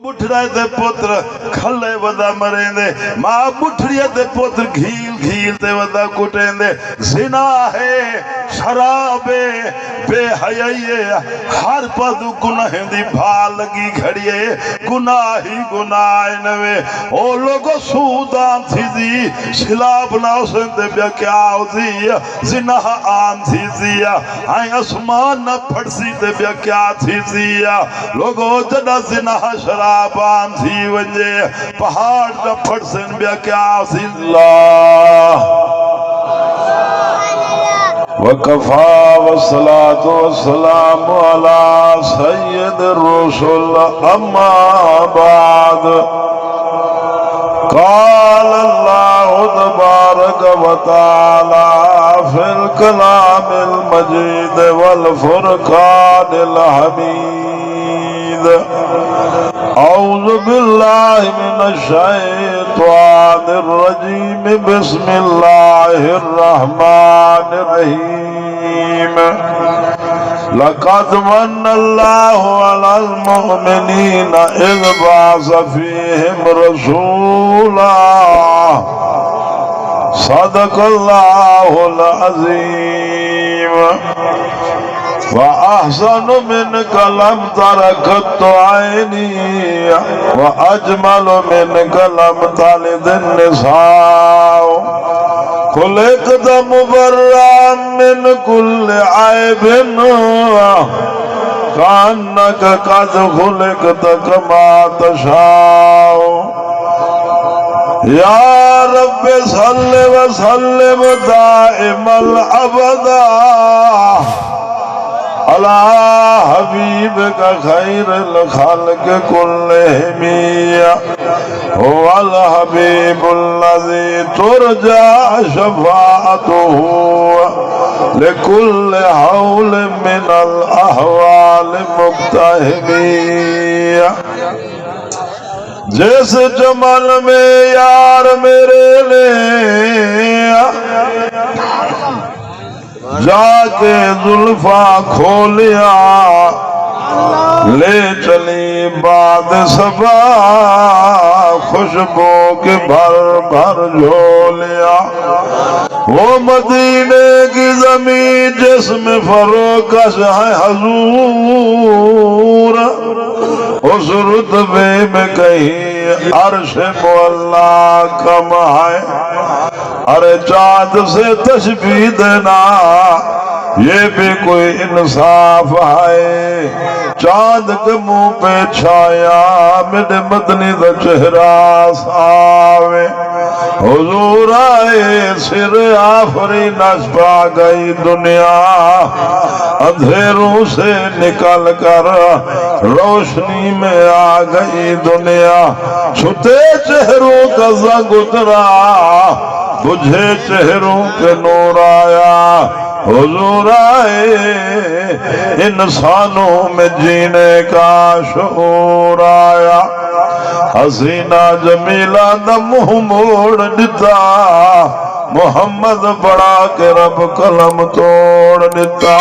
بٹھڑا دے پتر کھلے ودا مریں دے، ماں بٹھڑیا دے پتر گھیل گھیل دے ودا کٹیں دے۔ زنا ہے، شراب ہے، بے حیائی ہے، ہر پدو گناہ دی بھا لگی گھڑیے، گناہ ہی گناہ نوے۔ او لوگو سودان تھی دی، شلاب ناؤسن دے بیا کیا ہو دی، زنا آن تھی دی، آئیں اسمان نہ پھڑسی دے بیا کیا تھی دی۔ لوگو جدا زنا شراب آن تھی ونجے، پہاڑ نہ پھڑسن بیا کیا تھی اللہ۔ وَقَفَا وَالصَّلَاةُ وَالسَّلَامُ عَلَى سَيِّدِ الرُّسُلِ أَمَّا بَعْدُ قال اللہ تبارک و تعالی فی الکلام المجید والفرقان الحمید۔ اعوذ باللہ من الشیطان الرجیم، بسم اللہ الرحمن الرحیم۔ لقد من اللہ علی المؤمنین اذ بعث فیہم رسولا، صدق اللہ العظیم۔ وَأَحْسَنُ مِنْكَ لَمْ تَرَ قَطُّ عَيْنِي، وَأَجْمَلُ مِنْكَ لَمْ تَلِدِ النِّسَاءُ، خُلِقْتَ مُبَرَّأً مِنْ كُلِّ عَيْبٍ، كَأَنَّكَ قَدْ خُلِقْتَ كَمَا تَشَاءُ۔ یا رب صلی وسلم دائما ابدا علی حبیبک خیر الخلق کلہم، هو الحبیب الذی ترجى شفاعته لكل حول من الاحوال مقتحم۔ جس جمال میں یار میرے لے جا کے زلفاں کھولیا، لے چلی باد صبا خوشبو کے بھر بھر جھولیا۔ وہ مدینے کی زمین جس میں فروکش ہے حضور، اس رتبے میں کہیں عرش مولا کم ہے۔ ارے چاند سے تشبیہ دینا یہ بھی کوئی انصاف ہے، چاند کے منہ پہ چھایا میرے مدنی دا چہرہ ساوے۔ حضور آئے سر آفری نشپا گئی دنیا، اندھیروں سے نکل کر روشنی میں آ گئی دنیا۔ چھتے چہروں کا زنگ اترا، بجھے چہروں کے نور آیا۔ حضور آئے انسانوں میں جینے کا شعور آیا۔ حسینہ جمیلہ دا منہ موڑ دیتا، محمد بڑا کے رب قلم توڑ دیتا۔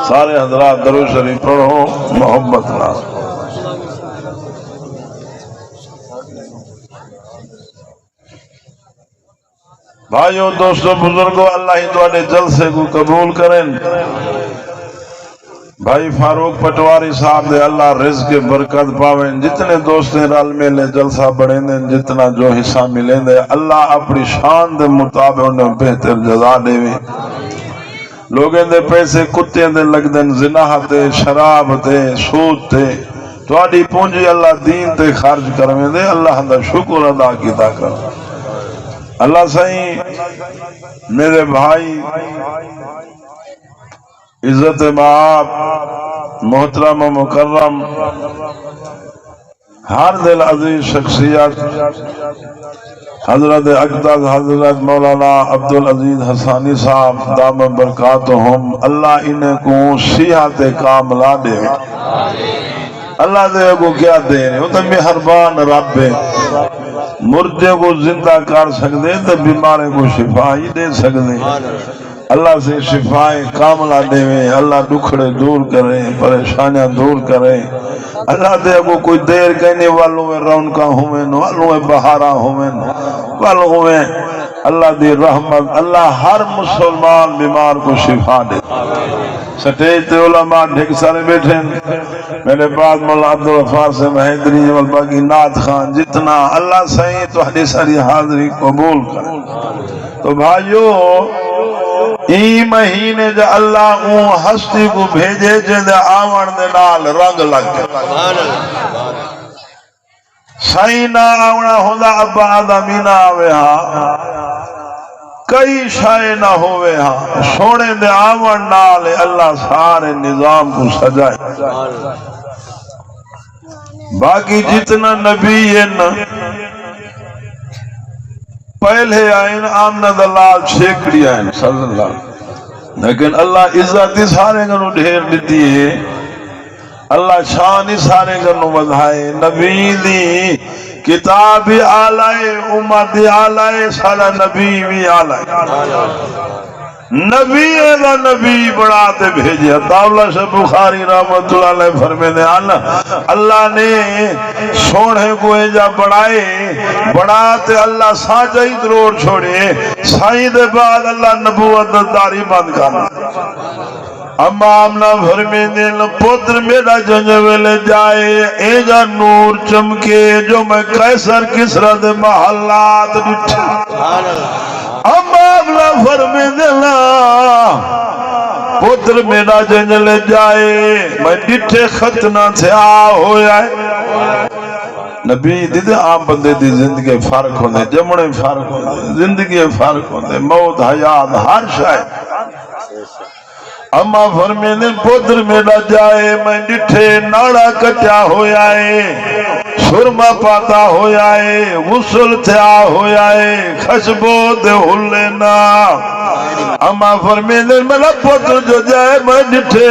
سارے حضرات درود شریف پڑھو محبت نال۔ بھائیو دوستو بزرگو، اللہ ہی تواڈے جلسے کو قبول کریں۔ بھائی فاروق پٹواری صاحب دے اللہ رزق کے برکت پاویں، جتنے دوستیں رل ملے جلسہ بڑھیں دیں، جتنا جو حصہ ملیں دے، اللہ اپنی شان دے مطابق انہیں بہتر جزا دے ویں۔ لوگیں دے پیسے کتیں دے لگ دیں، زنا تے، شراب تے، سود تے، تواڈی پونجی اللہ دین تے خرچ کرویں دے، اللہ دا شکر ادا کیتا کر۔ اللہ سائیں میرے بھائی عزت مآب محترم و مکرم ہر دل عزیز شخصیت حضرت اقدس حضرت مولانا عبدالعزیز حسانی صاحب دامن برکاتہم، اللہ انہیں کو صحت کاملہ دے۔ اللہ دے کو کیا دے رہے وہ تو مہربان رب ہے، مردے کو زندہ کر سکتے تو بیمارے کو شفا ہی دے سکتے۔ اللہ سے شفائیں کاملہ دے، اللہ دکھڑے دور کرے، پریشانیاں دور کرے۔ اللہ دے اگو کوئی دیر کہنے والوں میں رونقاں ہوئیں، والوں میں بہاراں ہوئیں، والوں میں اللہ دی رحمت۔ اللہ ہر مسلمان بیمار کو شفا دے۔ سٹیج تے علماء ڈھک سارے بیٹھے ہیں، میرے بعد مولا عبدالغفار سے مہندری جمال باقی نعت خان جتنا، اللہ صحیح تو حدیث ساری حاضری قبول کرے۔ تو بھائیو ای مہینے جا اللہ اون ہستی کو بھیجے جن آون دے نال رنگ لگ سائیں نہ آونا ہوندا ابا آدمی نہ آوے ہاں، کئی شائع نہ ہوئے ہاں، سونے دے آون نال اللہ سارے نظام کو سجائے۔ باقی جتنا نبی ہیں پہلے آئین آمند اللہ شیکڑی آئین صلی اللہ، لیکن اللہ عزت سارے گنو ڈھیر دیتی ہے، اللہ شان سارے گنو بدھائے۔ نبی دی کتاب آلائے، امت آلائے، سارا نبی بھی آلائے۔ نبی دا نبی بڑھاتے بھیجے۔ تاولہ سے بخاری رحمت اللہ علیہ فرمینے اللہ نے سوڑے کو ایجا بڑھاتے اللہ سانچائی درور چھوڑے، سائیں دے بعد اللہ نبوت داری بند کرنا۔ اما آمنا فرمینے پتر میرا جنجویلے جائے، ایجا نور چمکے جو میں قیصر کسرا دے محلات ڈٹھے۔ اما آمنا فرمینے پتر میرا جنجلے جائے، میں ڈٹھے ختنہ تھے آ ہو جائے۔ نبی دیدے عام بندے دی زندگی فرق ہونے، جمعے فرق ہونے، زندگی فرق ہونے، موت حیات ہر شاید۔ اما فرمینے پتر میرا جائے، میں ڈٹھے ناڑا کچا ہو جائے، سرما پاتا ہو جائے، غسل تھیا ہو جائے، خشبو دے ہلینا۔ اما فرمینے میرا پتر جو جائے میں ڈٹھے،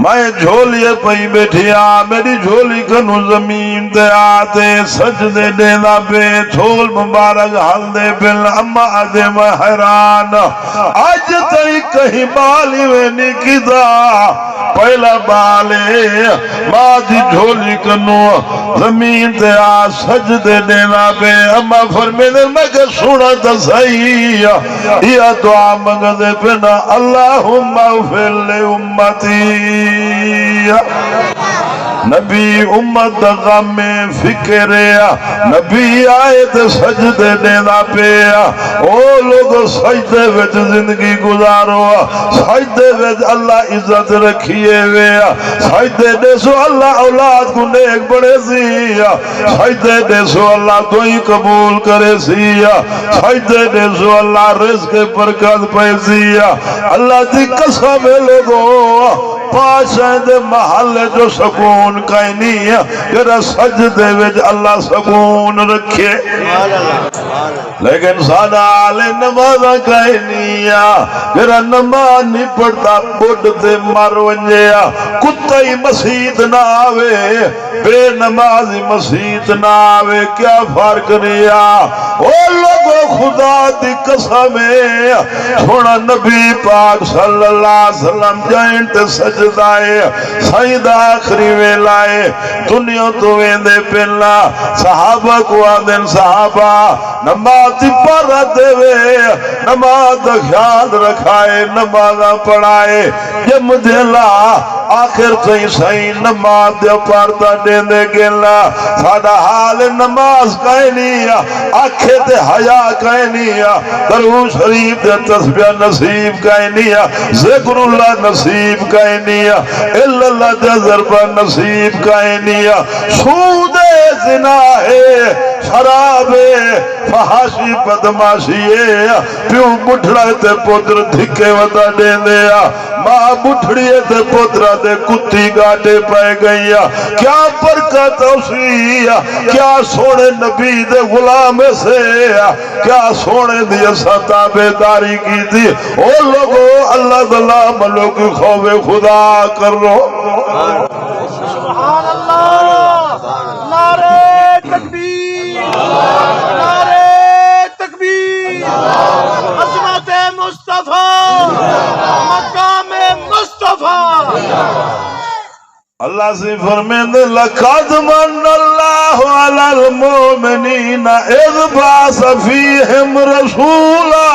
میں جھولیے پئی بیٹھیا، میری جھولی کنو زمین دے آتے، سجدے دینا بے جھول مبارک حل دے بل۔ اما آدھے میں حیران، آج تئی کہیں بالی میں نکدا، پہلا بالے ماں دی جھولی کنو زمین دے آ سجدے دینا بے۔ اما فرمینے میں کہ سونا تا صحیح، یہ دعا منگدے بنا، اللہم اغفر لے امتی۔ نبی امت غم میں فکر نبی آئے تے سجدے دینا پیا۔ او لوگ سجدے وچ زندگی گزارو، سجدے وچ اللہ عزت رکھیے وے، سجدے دے سو اللہ اولاد کو نیک بڑے سی، سجدے دے سو اللہ تو ہی قبول کرے سی، سجدے دے سو اللہ رزق برکت پہ سی۔ اللہ دی قسم ہے لوگوں، پاشاہ دے محل جو سکون کہیں نہیں ہے، جرہ سجدے وچ اللہ سکون رکھے، لیکن سادہ آلے نمازہ کہیں نہیں ہے، جرہ نماز نہیں پڑھتا بڑھ دے مر ونجیا۔ کتائی مسیح نہ آوے، بے نمازی مسیح نہ آوے، کیا فرق نہیں ہے؟ او لوگو خدا دی قسم ہے، چھوڑا نبی پاک صلی اللہ علیہ وسلم جائیں تے سجدائے، سائید آخری ویلائے، دنیا تو ویندے پہلا، صحابہ کو آدھن صحابہ، نماز پڑھا دے وے، نماز خیال رکھائے، نماز پڑھائے، جم دیلا آخر کہیں صحیح نماز دے پارتا دے دے گلا۔ سادہ حال نماز کہیں نہیں، آنکھیں تے حیا کہیں نہیں، درود شریف دے تسبیح نصیب کہیں نہیں، ذکر اللہ نصیب کہیں نہیں، اللہ دے ضربہ نصیب کہیں نہیں، سود زنا ہے، شراب فحاشی بدماشی ہے، پیوں بٹھڑا تے پتر دھکے ودا دے دیا، ماں بٹھڑی تے پترہ دے کتی گاٹے پائے گئی، کیا برکت اسی، کیا سونے نبی دے غلام سے، کیا سونے دیا ستابے داری کی تھی۔ او لوگو اللہ دلہ ملو کی خوف خدا کر رو۔ سبحان اللہ، نعرہ تکبیر، نعرہ تکبیر، عظمت مقام مصطفیٰ اللہ سے فرمیندے لَقَدْ مَنَّ اللَّهُ عَلَى الْمُؤْمِنِينَ إِذْ بَعَثَ فِيهِمْ رَسُولًا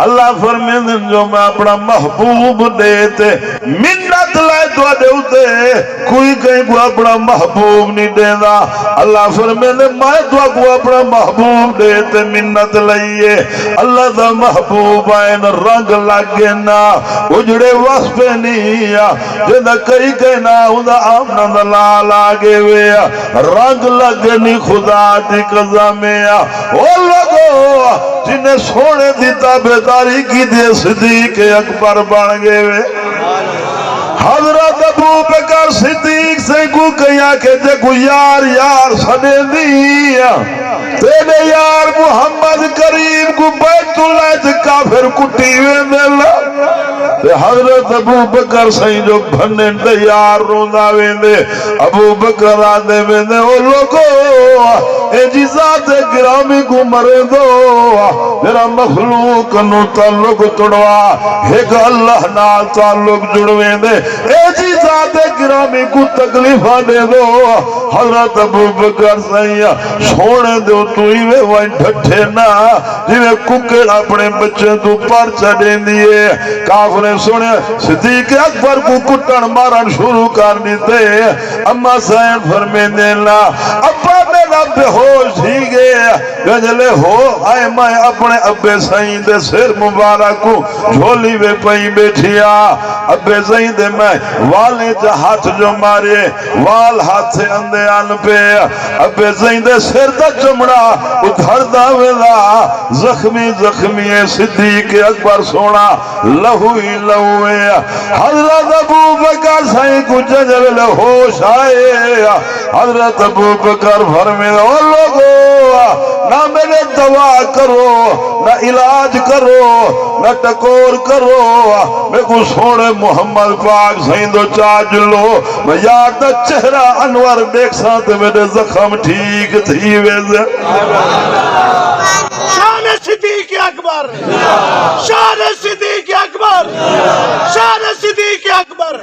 اللہ فرمیندے جو میں اپنا محبوب دیتے منت لائے تو دیتے کوئی کہیں کو اپنا محبوب نہیں دینا اللہ فرمیندے میں تو اپنا محبوب دیتے منت لائیے اللہ دا محبوب آئین رنگ لگے نا اجڑے وصف نہیں جدہ کئی کہنا ہوندہ آمنا دلال آگے ویا رنگ لگے نہیں خدا دی قضا میں او لگو جنہیں سونے دی تابداری کی دے صدیق اکبر بن گئے وے حضرت ابو بکر صدیق سے کو کہیا کہ جے کو یار یار سنے دیا تیرے یار محمد کریم کو بیت اللہ جے کافر کٹی ہوئے ملا حضرت ابو بکر سہیں جو بھنن دے یار روندہ ویندے ابو بکر آدھے ویندے او لوگو اے جی ذات گرامی کو مرے دو میرا مخلوق نو تعلق توڑوا ایک اللہ نال تعلق جڑویں دے اے جی ذات گرامی کو تکلیفہ دے دو حضرت ابو بکر سیاں سونے دو تو ہی وے وائن ڈھٹھے نا جویں ککڑ اپنے بچے تو پر چڑھیں دیئے کافریں سونے صدیق اکبر کو کٹن مارن شروع کر دیتے اما سین فرمے دینا ابا میرا بے ہوش ہی گئے گجلے ہو آئے میں اپنے ابے سائیں دے سر مبارک کو جھولی وے پہی بیٹھیا ابے سائیں دے میں والے جا ہاتھ جو مارے وال ہاتھ سے اندے آن پہ ابے سائیں دے سر دا چمڑا ادھر دا ویلا زخمی زخمی صدیق اکبر سونا لہوئی لہوئے حضرت ابو بکر سائیں کو ججل ہوش آئے حضرت ابو بکر فرمے او لوگو نہ میرے دعا کرو نہ علاج کرو نہ ٹکور کرو میں کو سوڑے محمد پاک سائیں دو چاج لو میں یاد دا چہرہ انور دیکھ ساتھ میرے زخم ٹھیک تھی ویزے شان صدیق اکبر شان صدیق اکبر شان صدیق اکبر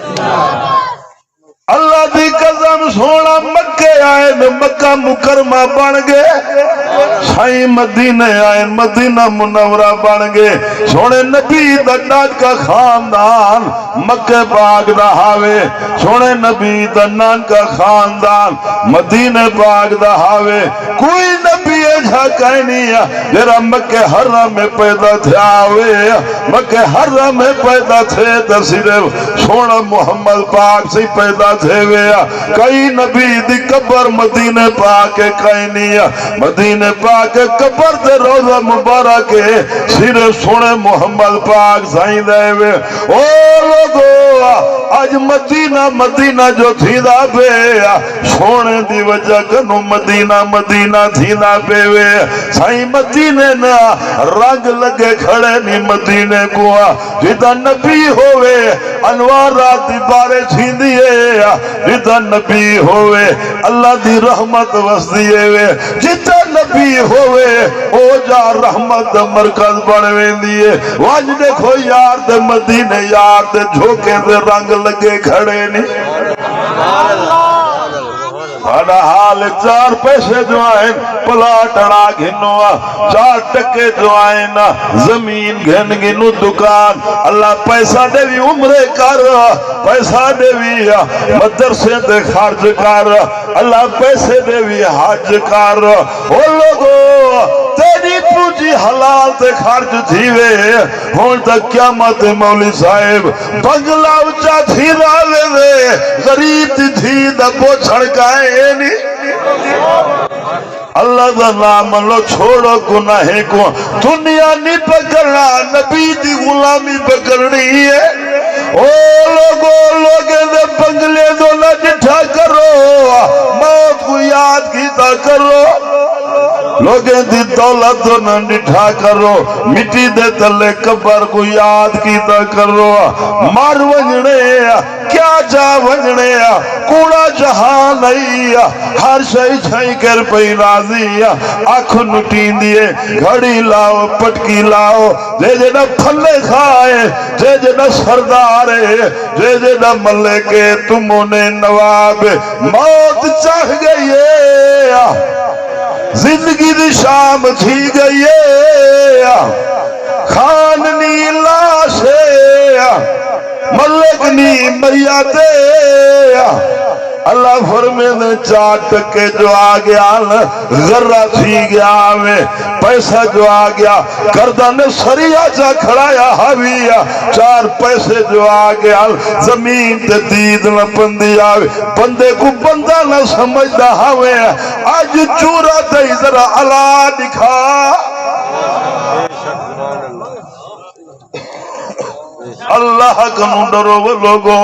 اللہ دی قسم سونا مکے آئے مکہ مکرمہ بن گئے سائیں مدینہ آئے مدینہ منورہ بن گئے سونے نبی دا ناج کا خاندان مکہ پاک دا ہاوے سونے نبی دا نان کا خاندان مدینہ پاک دا ہاوے کوئی نبی ایجا کہیں نہیں جرا مکہ حرم میں پیدا تھے آوے مکہ حرم میں پیدا تھے در صرف سونا محمد پاک سے پیدا تھے ویا کئی نبی دی قبر مدینہ پاک کہیں نہیں مدینہ پاک قبر دے روزہ مبارک صرف سونے محمد پاک سائیں دے وے او لوگو آج مدینہ مدینہ جو تھی دا پہ سونے دی وجہ کنو مدینہ مدینہ تھی دا پہ وے سائیں مدینہ نا رنگ لگے کھڑے نہیں مدینہ کو جیدہ نبی ہوئے انوارات دی بارے تھی دیئے جیدہ نبی ہوئے اللہ دی رحمت وس دیئے وے جیدہ نبی ہوئے او جا رحمت مرکز بڑھویں دیئے واج دیکھو یار دے مدینہ یار دے جھوکے دے رنگ لگے کھڑے نہیں بڑا حال چار پیسے جو آئیں پلاٹ اڑا گھنوا چار ٹکے جو آئیں زمین گھن گنو دکان اللہ پیسہ دے بھی عمرے کر پیسہ دے بھی مدرسے دے خرچ کر اللہ پیسے دے بھی حج کر او لوگو تیری پوچی حلال تے خرچ تھی وے ہون تک قیامت مولی صاحب بنگلہ اچھا تھی راوے دے غریب تھی دا پوچھڑ کائے اللہ دا نام لو چھوڑو گناہ کو دنیا نہیں پکڑنا نبی دی غلامی پکڑنی ہے او لوگے دے بنگلے دو نہ جٹھا کرو موت کو یاد کیتا کرو لوگیں دی دولت دو نہ نٹھا کرو مٹی دے تلے قبر کو یاد کیتا کرو مار وجنے کیا جا ونجنے کوڑا جہان نہیں ہر شئی چھئی کر پئی راضی آنکھ نٹین دیے گھڑی لاؤ پٹکی لاؤ جے جے نہ پھلے کھائے جے جے نہ سردارے جے جے نہ ملکے تمہوں نے نواب موت چاہ گئی ہے زندگی دی شام تھی گئی ہے خان نی لاشے ملک نی مریادے اللہ فرمینے چاٹ کے جو آگیا ذرہ تھی گیا میں پیسہ جو آگیا گردن سریا جا کھڑایا حویہ 4 پیسے جو آگیا زمین تے دید نہ پندی آوے بندے کو بندہ نہ سمجھدا ہوئے آج چورا تے ذرا اللہ دکھا اللہ کنو ڈرو لوگو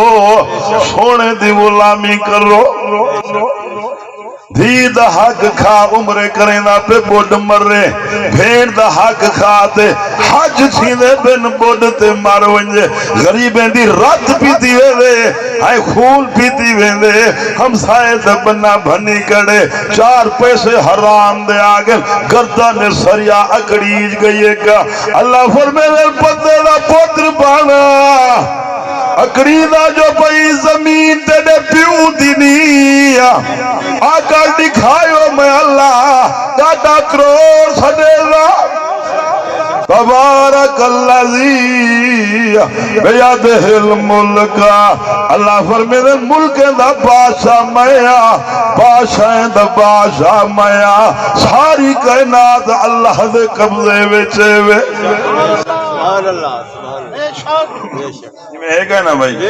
سونے دی غلامی کرو دھی دا حق کھا عمرے کریں دا پہ بوڑ مر رہے بھین دا حق کھا تے حج تھی دے بن بوڑ تے مار ونجے غریبیں دی رات پیتی وے دے آئے خون پیتی وے دے ہم سائے دا بنا بھنی کڑے 4 پیسے حرام دے آگل گردن سریا اکڑیج گئی کا اللہ فرمینے بندے دا پوتر بانا اکڑیدہ جو پئی زمین تیڑے پیو دینی آقا دکھائیو میں اللہ دادا کروڑ سدیلا تبارک اللذی بیادہ الملک اللہ فرمیدے ملک دا بادشاہ میا بادشاہ دا بادشاہ میا ساری کائنات اللہ دے قبضے وچے وے سبحان اللہ میں ہے کہنا بھائی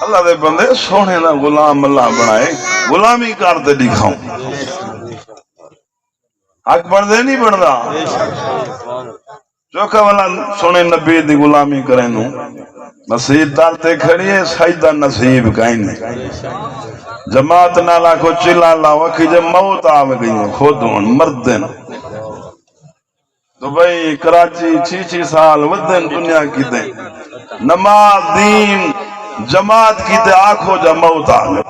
اللہ دے بندے سونے نہ غلام اللہ بنائے غلامی کرتے دکھاؤں حق بن دے نہیں بن دا چوکہ والا سونے نبی دی غلامی کریں نو نصیب دارتے کھڑیے سجدہ نصیب کہیں نہیں جماعت نالا کو چلا لاؤ کہ جب موت آو گئی خود مردن تو بھئی کراچی 6 سال ودن دنیا کی دیں نماز دین جماعت کی دیں آنکھوں جا موت آگے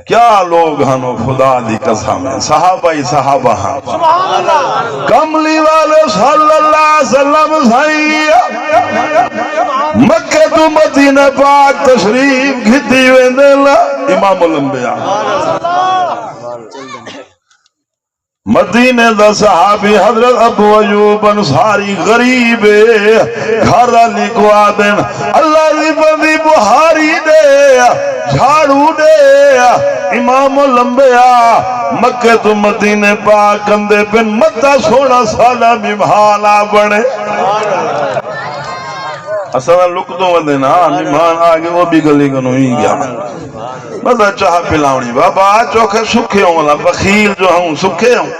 کیا لوگ ہنو خدا دی قسم ہے صحابہ ہی صحابہ ہاں کملی والے صلی اللہ علیہ وسلم سائیہ مکہ تو مدینہ پاک تشریف گھتی ویندیلا امام الانبیاء مدینہ دا صحابی حضرت ابو ایوب انصاری غریب گھر لکھوا دین اللہ دی بندی بہاری دے جھاڑو دے امام الانبیاء مکہ تو مدینہ پاک کندے بن مدہ سونا سالا ممحالا بڑے اصلا لک تو ودینا مہمان آگے وہ بھی گلی کنو ہی گیا مزہ چاہ پلاؤنی بابا چوکھے سکھے ہوں اللہ بخیل جو ہوں سکھے ہوں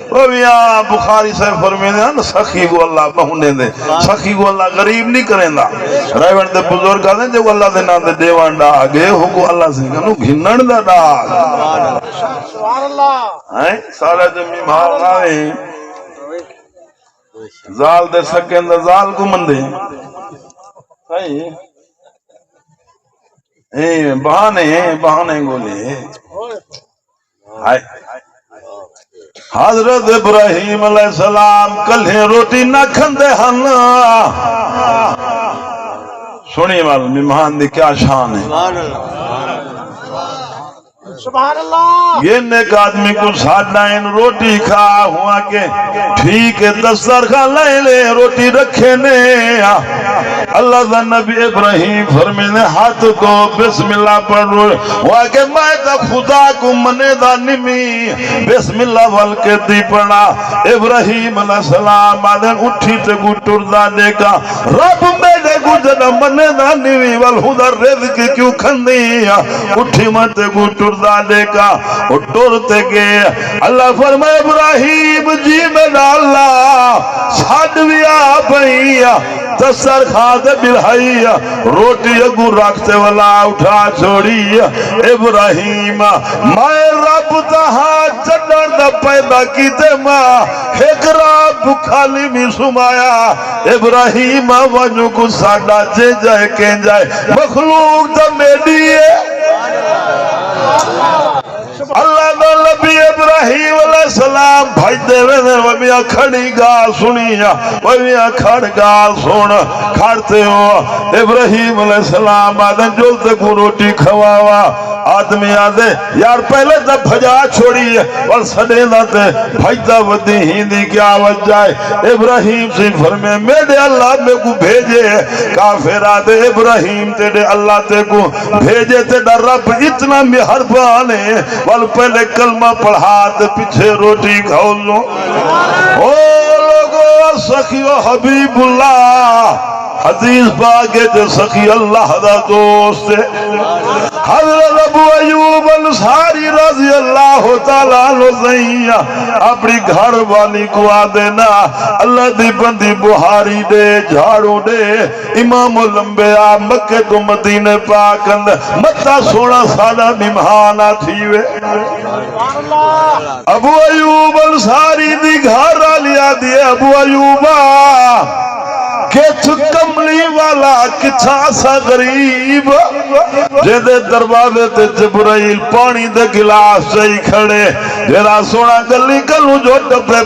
وہ بھی بخاری سے فرمیدے ہیں سخی کو اللہ بہنے دے سخی کو اللہ غریب نہیں کریں دا رائیوان دے بزرگ آدھیں جو اللہ دے نا دے دیوان دا آگے حکو اللہ سے کنو گھنن دا دا سبحان اللہ سارے جو مہمان آئے زال دے سکیں دا زال کو مندے بہانے گولے حضرت ابراہیم علیہ السلام کلھے روٹی نہ کھندے ہن سنی مال مہمان دی کیا شان ہے سبحان اللہ یہ نیک آدمی کو سادائن روٹی کھا ہوا کہ ٹھیک ہے دسترخوان لے لے روٹی رکھے نے اللہ دا نبی ابراہیم فرمینے ہاتھ کو بسم اللہ پڑھ ہوا کہ میں دا خدا کو منے دا نمی بسم اللہ والکے دی پڑھا ابراہیم علیہ السلام آدھیں اٹھی تے گو ٹردہ دے کا رب میں دے گو جنہ منے دا نمی والہدہ رزق کیوں کھندی اٹھی میں تے گو ٹردہ دے کا اٹھورتے گئے اللہ فرمائے ابراہیم جی میں اللہ ساڑھویا بھئیا دستر کھاتے بلہائی روٹی اگو رکھتے والا اٹھا چھوڑی ابراہیم میں رب تہاں چڑھن دا پیدا کیتے ماں ایک رب بھکھا نہیں سمایا ابراہیم ونجو کو ساڈا جے جائے کہیں جائے مخلوق دا میڈی ہے اللہ دا نبی ابراہیم علیہ السلام بھائی دے وینے ومیاں کھڑی گال سنیا ومیاں کھڑ گال سن کھڑتے ہو ابراہیم علیہ السلام آدھن جلتے کو روٹی کھواوا آدمی آدھے یار پہلے تا بھجا چھوڑی ہے اور سڑے نہ تے بھجتا ودی ہندی کیا وجائے ابراہیم سے فرمے میرے اللہ میں کو بھیجے کافر آدھے ابراہیم تیرے اللہ تے کو بھیجے تیرے رب اتنا مہربان ہے وال پہلے کلمہ پڑھا تے پیچھے روٹی کھاؤ لو او لوگو سخی و حبیب اللہ حدیث باغے جو سخی اللہ دا دوست ہے حضرت ابو ایوب انصاری رضی اللہ تعالیٰ عنہ زیاں اپنی گھر والی کو آدینا اللہ دی بندی بہاری دے جھاڑو دے امام الانبیاء مکہ تو مدینہ پاک اندر متا سونا سالا ممہانا تھیوے ابو ایوب انصاری دی گھر والی آدھی ابو ایوبا کچھ کملی والا کچھا سا غریب جیدے دروازے تے جبرائیل پانی دے گلاس چاہی کھڑے جیرا سونا گلی کلوں جو ڈبے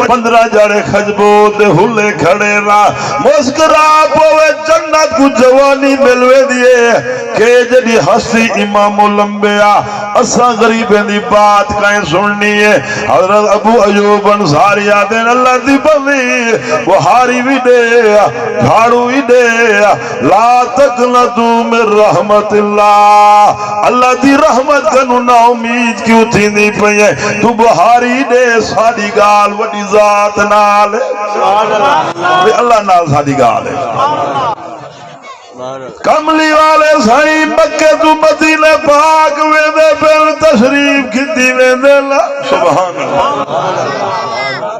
15 جاڑے خجبو دے ہلے کھڑے را مسکرا پوے جنت کو جوانی ملوے دیئے کہ جڑی ہستی امام الانبیاء اسا غریبیں دی بات کہیں سننی ہے حضرت ابو ایوب انصاری آدھیں اللہ دی بندی بہاری بھی دے جھاڑو ہی دے لا تقنطو من رحمت اللہ اللہ دی رحمت کنو نا امید کیوں تھی نہیں پہنے تو بہاری دے ساڑی گال وڈی ذات نال اللہ نال ساڑی گال ہے کملی والے سائی مکہ تو مدینہ پاک ویدے پہل تشریف کتی ویدے سبحان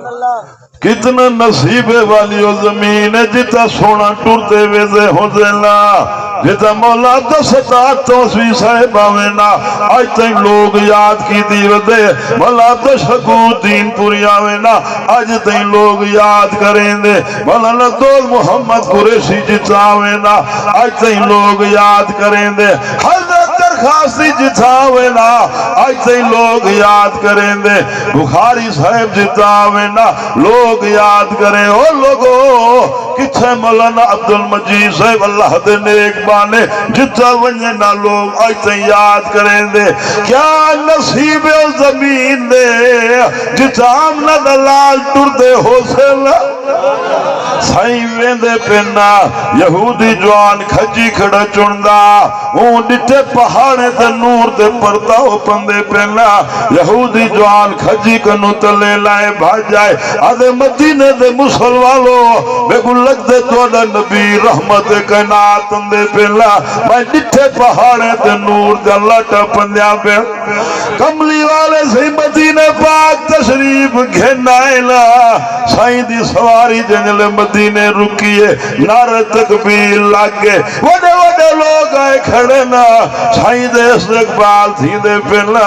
اللہ کتنا نصیب والی و زمین ہے جتا سونا ٹورتے ویزے ہو دینا جتا مولا دستا توسوی صاحب آوینا آج تین لوگ یاد کی دیو دے مولا دشکو دین پوری آوینا آج تین لوگ یاد کریں دے مولا ندول محمد قریشی جتا آوینا آج تین لوگ یاد کریں دے حضرت درخواستی جتا آوینا آج تین لوگ یاد کریں دے بخاری صاحب جتا آوینا لوگ یاد کریں او لوگو کچھے مولانا عبدالمجید صاحب اللہ دے نیک بانے جتا ونجنا لوگ آئیتے یاد کریں دے کیا نصیب زمین دے جتا آمنا دلال ٹر دے ہو سیلا سائیں ویندے پہنا یہودی جوان کھجی کھڑا چندہ اون ڈٹے پہاڑے تے نور تے پردہ ہو پندے پہنا یہودی جوان کھجی کنو تلے لائے بھاج جائے آدھے مدینے دے مسلوالو بے گل لگ دے توڑا نبی رحمت کائنات اندے پہلا میں ڈٹے پہاڑے تے نور تے اللہ ٹا پندیاں پہ کملی والے سے مدینے پاک تشریف گھنائنا سائیں دی سواری جنگل مدینے رکیے نعرہ تکبیر لگے وڈے وڈے لوگ آئے کھڑے نا سائیں دے استقبال تھی دے پہلا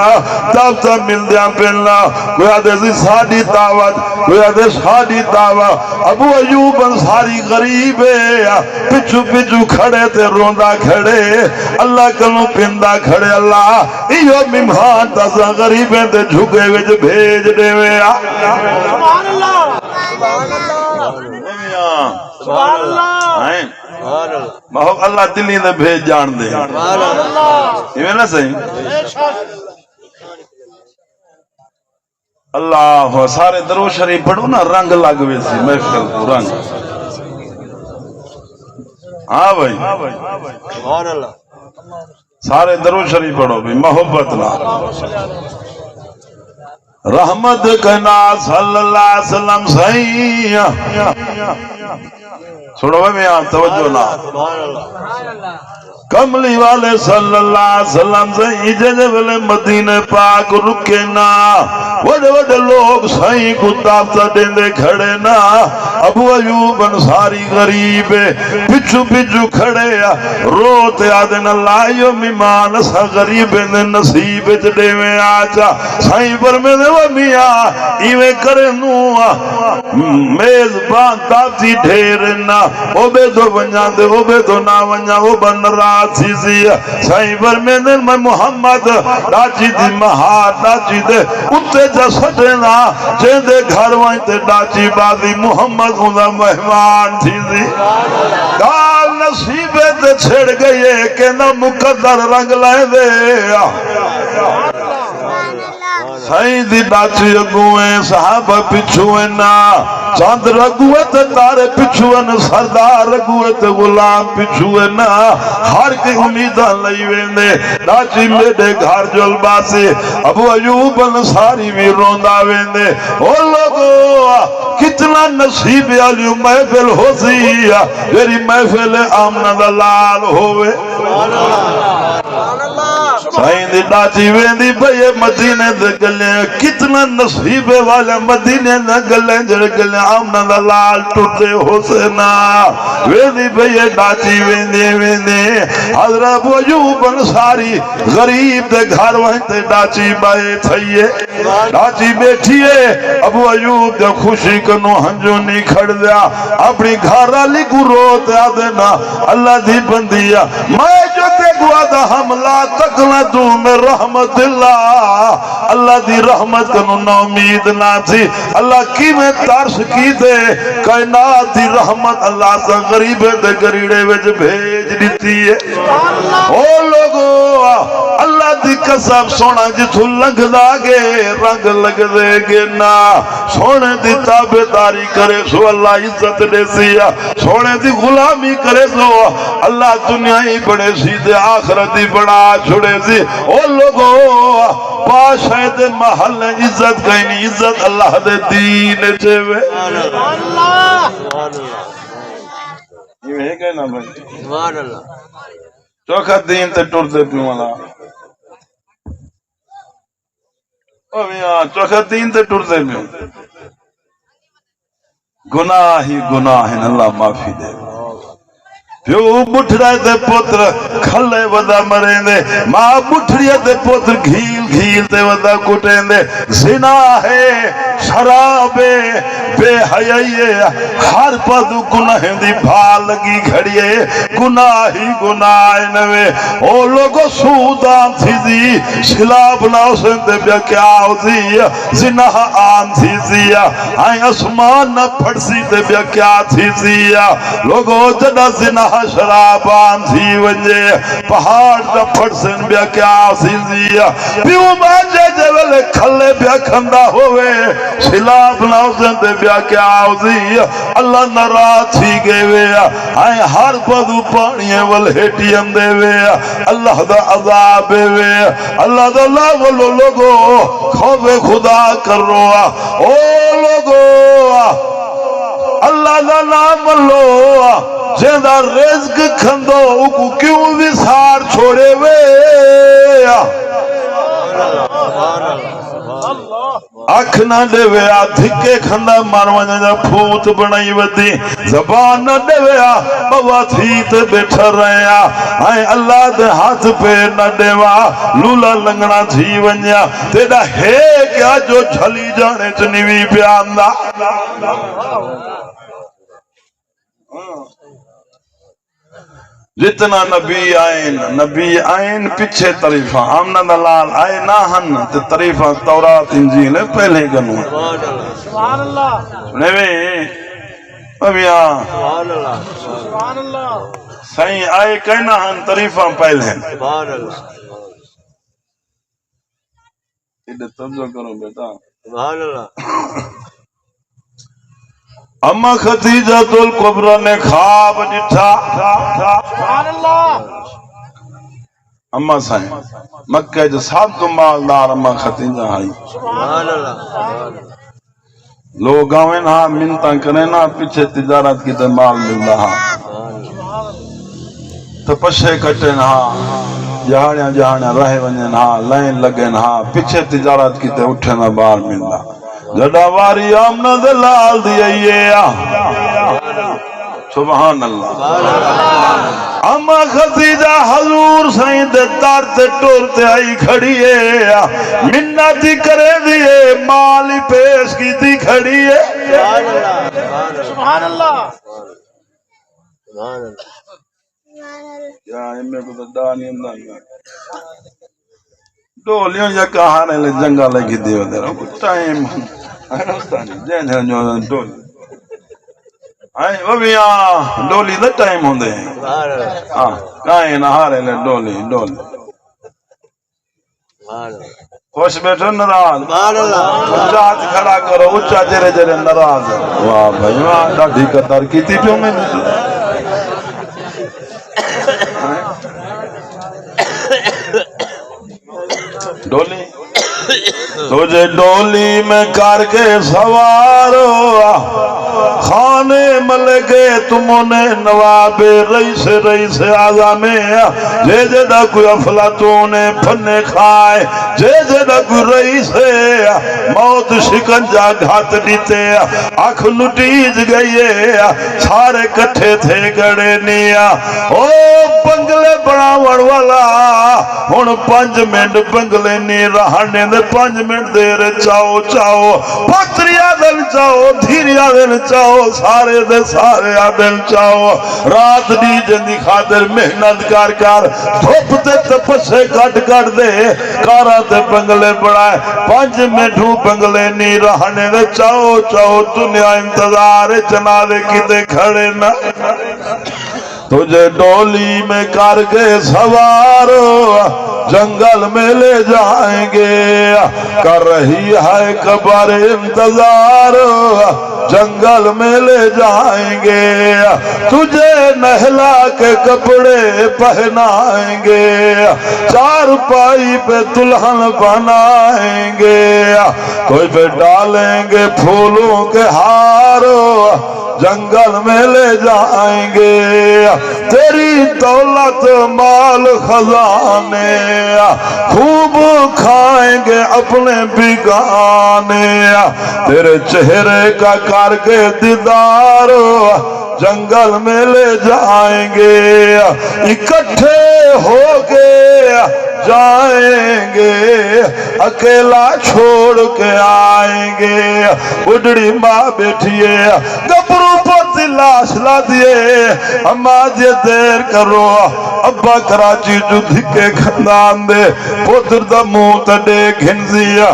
تب تب مل دیا پہلا کوئی آدھے سی ساڑی دعوت کوئی آدھے ساڑی دعوت ابو ایوب انصاری غریب ہے پچھو پچھو کھڑے تے روندہ کھڑے اللہ کلوں پندہ کھڑے اللہ ایو ممہان تازہ غریبیں تے جھکے وچ بھیج دے وے سبحان اللہ سبحان اللہ محب اللہ دلی دے بھیج جان دے یہ نا صحیح اللہ سارے درو شریف پڑھو نا رنگ لگ وے سی محفل کو رنگ ہاں بھائی سبحان اللہ سارے درو شریف پڑھو بھی محبت نا رحمت کنا صلی اللہ علیہ وسلم صحیح سنو میں یہاں توجہ نا کملی والے صلی اللہ علیہ وسلم سے جنے والے مدینہ پاک رکے نا وڈے وڈے لوگ سائیں کو تابتا دیندے کھڑے نا ابو ایوب انصاری غریب پچھو پچھو کھڑے روتے آدن اللہ یو میمان سا غریب نصیب جڑے میں آجا سائیں پر میں دے وہ میاں ایویں کرے نو میزبان تابتی ڈھیرنا او بے دو ونجا دے او بے دو نا ونجا او بن رات سی سی سائیں پر میں دے میں محمد ڈاچی دی مہار ڈاچی دے اتے جا سٹنا جن دے گھر وائن تے ڈاچی بازی محمد خدا مہمان تھی سی کال نصیبے تے چھڑ گئے کہ نہ مقدر رنگ لائے دے سائیں دی ڈاچی اگویں صحابہ پچھویں نا چاند رگوت تارے پچھویں سردار رگوت غلام پچھویں نا ہر کی امیدہ لئی ویندے ڈاچی میرے گھر جل باسی ابو ایوب انصاری بھی روندہ ویندے او لوگو کتنا نصیب علیو محفل ہو سی میری محفل آمنہ دلال ہوئے سائیں دی ڈاچی ویندی بھئی مدینے دے گلیں کتنا نصیب والے مدینے دے گلیں جڑ گلیں آمنہ دلال ٹوٹے حسینہ ویندی بھئی ڈاچی ویندی حضرت ابو ایوب انصاری غریب دے گھر وہیں تے ڈاچی بائے تھئیے ڈاچی بیٹھیے ابو ایوب دے خوشی کنو ہنجو نہیں کھڑ دیا اپنی گھر علی کو روتے آدھنا اللہ دی بندیا میں جو تے گوا دا حملہ تکنا تو میں رحمت اللہ دی رحمت کنو نا امید نہ تھی اللہ کی میں ترس کی دے کائنات دی رحمت اللہ سا غریب دے گریڑے وچ بھیج دیتی ہے او لوگو اللہ دی قسم سونا جتھو لنگ داگے رنگ لگ دے گے نا سونے دی تابداری کرے سو اللہ عزت دے سیا سونے دی غلامی کرے سو اللہ دنیا ہی بڑے سی دے آخرت ہی بڑا چھڑے سی او لوگو پاشاہ دے محل عزت کہیں عزت اللہ دے دین چھوے یہ ہے کہنا بھائی چوکھا دین تے ٹور دے پیوں والا او میاں چوکھا دین تے ٹور دے پیوں گناہ ہی گناہ ہے اللہ معافی دے پیو بٹھڑا دے پوتر کھلے ودا مرین دے ماں بٹھڑیا دے پوتر گھیل گھیل دے ودا کٹین دے زنا ہے شراب بے حیائی ہر پدو گناہ دی بھال لگی گھڑیے گناہ ہی گناہ نوے او لوگو سودان تھی دی شلاب ناؤسن دے بیا کیا ہو دی زنا آن تھی دی آئیں اسمان نہ پھڑسی دے بیا کیا تھی دی لوگو جدا زنا شرابان تھی ونجے پہاڑ نہ پھڑسن بیا کیا تھی دی پیو باجے جولے کھلے بیا کھندا ہوئے شلاب ناؤسن دے بیا کیا ہو دی اللہ نرات تھی گئے وے آئیں ہر پدو پانیے والہیٹی اندے وے اللہ دا عذاب وے اللہ دا لاغلو لوگو خوف خدا کر رہا او لوگو اللہ دا نام لو جیندہ رزق کھندو اکو کیوں وسار چھوڑے وے اکھ نہ دے ویا دھکے کھندا ماروانا جا پھوت بنائی ودی زبان نہ دے ویا بوا تھیت بیٹھا رہیا آئیں اللہ دے ہاتھ پہ نہ دے وا لولا لنگنا تھی ونیا تیڑا ہے کیا جو جھلی جانے چنیوی پیاندہ جتنا نبی آئین پیچھے طریفہ آمنہ دلال آئے نہ ہن طریفہ تورات انجیل پہلے گنو سبحان اللہ سنوے ابیاں سبحان اللہ سائیں آئے کہنا ہن طریفہ پہلے سبحان اللہ یہ توجہ کرو بیٹا سبحان اللہ اما خدیجہ الکبریٰ نے خواب ڈٹھا سبحان اللہ اما سائیں مکہ جو سب تو مالدار اما خدیجہ آئی سبحان اللہ لوگ آویں ہاں منتاں کریں نا پیچھے تجارت کی تے مال مل رہا تپشے کٹن ہاں جہاڑیاں جہاڑیاں رہ ونجن ہاں لائن لگن ہاں پیچھے تجارت کیتے اٹھنا بار ملنا جڑا واری آمنہ دے لال دی آئیے سبحان اللہ اما خدیجہ حضور سائیں دے دار تے ٹور تے آئی کھڑی ہے منتی کرے دیئے مالی پیش کی تھی کھڑی ہے سبحان اللہ یا امی کو تو دانی اندر ڈولیوں یا کہانے لے جنگا لگی دیو دے رہا کچھ ٹائم جین جین جو ڈولی وہ بھی ڈولی دا ٹائم ہوندے ہیں کائیں نہارے لے ڈولی ڈولی خوش بیٹھو نراز اچھا ہاتھ کھڑا کرو اچھا جرے جرے نراز واہ بھائی واہ ڈاڈھی قدر کی تھی پیوں میں ڈولی تجھے ڈولی میں کر کے سوارو خانے ملکے تمہوں نے نواب رئیس اعظم جے جڑا کوئی افلاطون پھنے کھائے جے جڑا کوئی رئیس موت شکنجا گھات دیتے آنکھ لٹیج گئی سارے کٹھے تھے گڑے نیا او بنگلے بڑھاوڑ والا ہن 5 منٹ بنگلے نہیں رہنے دے 5 منٹ دیر چاہو چاہو پتریا دل چاہو دھیریا دل چاہو سارے دے سارے دل چاہو رات دی جندی خاطر محنت کر کر دھوپ تے تپسے کٹ کٹ دے کارا تے بنگلے بڑھائے 5 منٹوں بنگلے نہیں رہنے دے چاہو چاہو دنیا انتظار جنازے کتے کھڑے نہ تجھے ڈولی میں کر کے سوارو جنگل میں لے جائیں گے کر رہی ہے قبر انتظار جنگل میں لے جائیں گے تجھے نہلا کے کپڑے پہنائیں گے 4 پائی پہ دلہن بنائیں گے کوئی پہ ڈالیں گے پھولوں کے ہار جنگل میں لے جائیں گے تیری دولت مال خزانے خوب کھائیں گے اپنے بیگانے تیرے چہرے کا کر کے دیدار جنگل میں لے جائیں گے اکٹھے ہو کے جائیں گے اکیلا چھوڑ کے آئیں گے بڑھڑی ماں بیٹھیے گبرو پوتی لاش لا دیے اما جے دیر کرو ابا کراچی جو دھکے خاندان دے پوتر دا منہ تڈے گھنزیا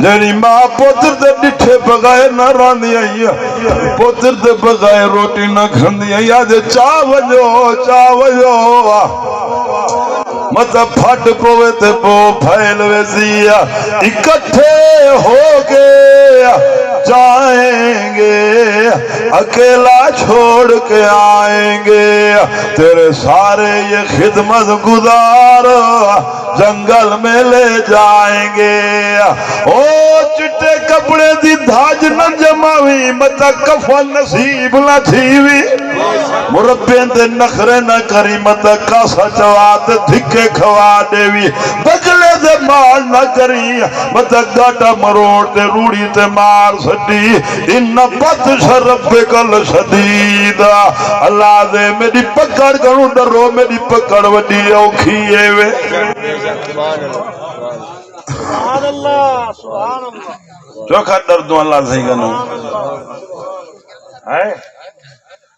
جڑی ماں پوتر دے ڈٹھے بغیر نہ راندی آئی پوتر دے بغیر روٹی نہ کھندی آئی آج چاوجو مطلب پھٹ پوے تے پو پھیل ویزیا اکٹھے ہو کے جائیں گے اکیلا چھوڑ کے آئیں گے تیرے سارے یہ خدمت گزار جنگل میں لے جائیں گے او چٹے کپڑے دی دھاج نہ جماوی متا کفن نصیب نہ تھیوی مربین دے نخرے نہ کری متا کاسا چوات دھکے کھوا دیوی بجلے دے مار نہ کری متا گاٹا مروڑ دے روڑی تے مار سٹی ان بطش ربک الشدید اللہ دے میری پکڑ کروں ڈرو میری پکڑ وڈی اوکھیے وے سبحان اللہ سبحان اللہ چوکھا ڈر دوں اللہ صحیح کنو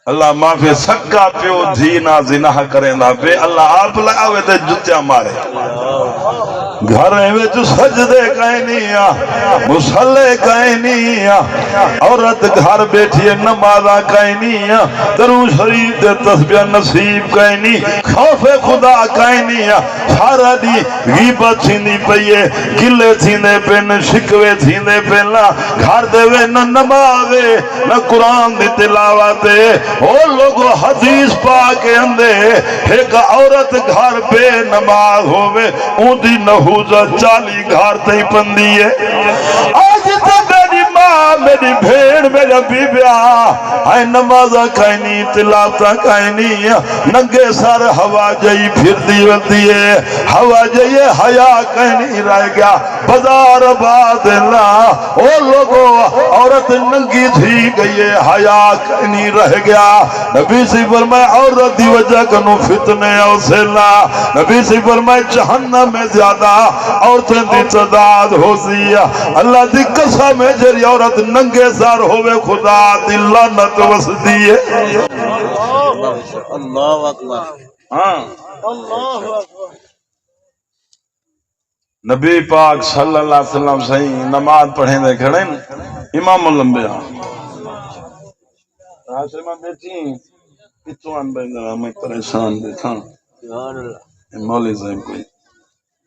اللہ معافی سکا پیو دھینا زناح کریں دا پہ اللہ آپ لگاوے تے جتیا مارے گھریں وچ سجدے کہیں نہیں مسلے کہیں نہیں عورت گھر بیٹھی نمازہ کہیں نہیں درو شریف دے تسبیح نصیب کہیں نہیں خوف خدا کہیں نہیں سارا دی غیبت تھیندی پئیے گلے تھیندے پن شکوے تھیندے پن گھر دے وے نہ نمازے نہ قرآن دی تلاوت او لوگو حدیث پاک اندے ایک عورت گھر بے نماز ہوئے اون دی نحوزہ 40 گھر تے پندی ہے آج تو میری ماں میری بھیڑ میرا بی بیا ہے نمازہ کھائنی تلاوتہ کھائنی ننگے سر ہوا جائی پھر دیوتی ہے ہوا جائیے حیا کہنی رہ گیا بازار باد اللہ او لوگوں عورت ننگی تھی گئی ہے حیا کہنی رہ گیا نبی سے فرمائے عورت دی وجہ کنو فتنے او سیلا نبی سے فرمائے جہنم میں زیادہ عورتیں دی تعداد ہو سی اللہ دی قسم ہے جری عورت ننگے سار ہوئے خدا دی لعنت وسدی ہے اللہ اکبر ہاں اللہ اکبر نبی پاک صلی اللہ علیہ وسلم صحیح نماز پڑھیں دے کھڑے امام الانبیاء راسے میں بیٹھی کتوں ان بینگا میں پریشان دیکھا سبحان اللہ مولی صاحب کوئی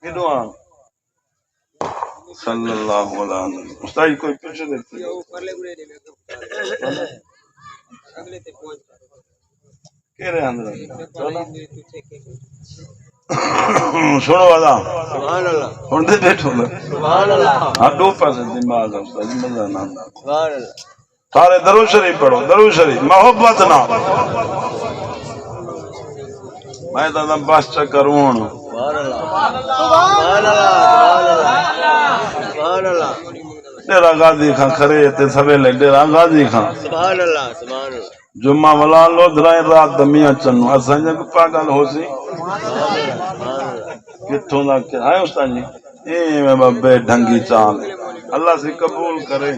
کدو آن صلی اللہ علیہ وسلم استائی کوئی پوچھے دیکھتے کہہ رہے اندر سنو والا سبحان اللہ ہن دے بیٹھو گا سبحان اللہ ہاں دو پاسے دماغ ہے استاد مزہ نہ آندا سبحان اللہ سارے درود شریف پڑھو درود شریف محبت نہ میں تو دم بس چکر ہوں سبحان اللہ سبحان اللہ سبحان اللہ ڈیرا غازی خان کھرے تے سویلے ڈیرا غازی خان سبحان اللہ سبحان اللہ جمعہ والا لو درائیں رات دمیاں چنو اساں جے پاگل ہو سی کتھوں دا کہ ہے استاد جی اے میں بے ڈھنگی چال اللہ سے قبول کرے